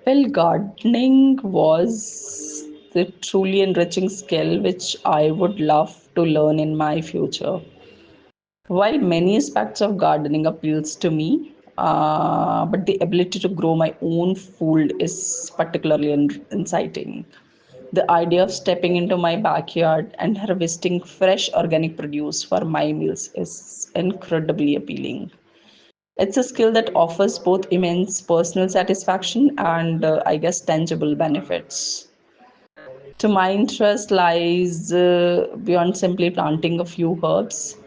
Well, gardening was the truly enriching skill which I would love to learn in my future. While many aspects of gardening appeals to me, but the ability to grow my own food is particularly inciting. The idea of stepping into my backyard and harvesting fresh organic produce for my meals is incredibly appealing. It's a skill that offers both immense personal satisfaction and, I guess, tangible benefits. To my interest lies beyond simply planting a few herbs.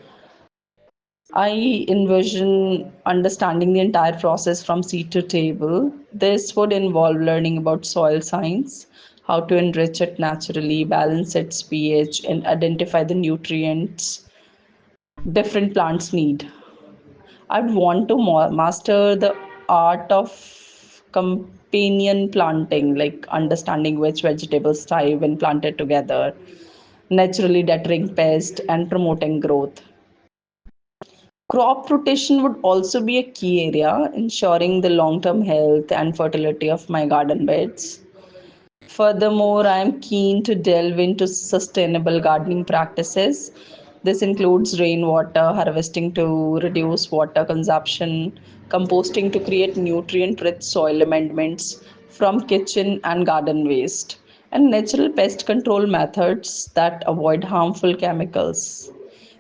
I envision understanding the entire process from seed to table. This would involve learning about soil science, how to enrich it naturally, balance its pH, and identify the nutrients different plants need. I'd want to master the art of companion planting, like understanding which vegetables thrive when planted together, naturally deterring pests and promoting growth. Crop rotation would also be a key area, ensuring the long term health and fertility of my garden beds. Furthermore, I am keen to delve into sustainable gardening practices. This includes rainwater harvesting to reduce water consumption, composting to create nutrient rich soil amendments from kitchen and garden waste, and natural pest control methods that avoid harmful chemicals.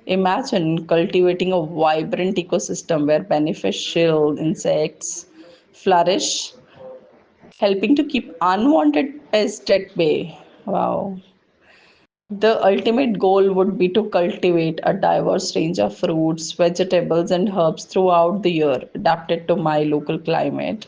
Imagine cultivating a vibrant ecosystem where beneficial insects flourish, helping to keep unwanted pests at bay. Wow. The ultimate goal would be to cultivate a diverse range of fruits, vegetables, and herbs throughout the year, adapted to my local climate.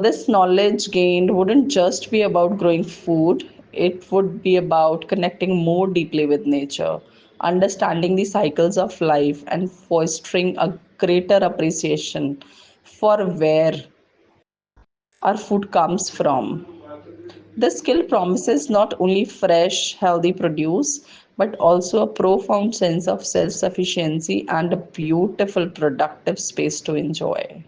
This knowledge gained wouldn't just be about growing food, it would be about connecting more deeply with nature, understanding the cycles of life, and fostering a greater appreciation for where our food comes from. The skill promises not only fresh, healthy produce, but also a profound sense of self sufficiency and a beautiful, productive space to enjoy.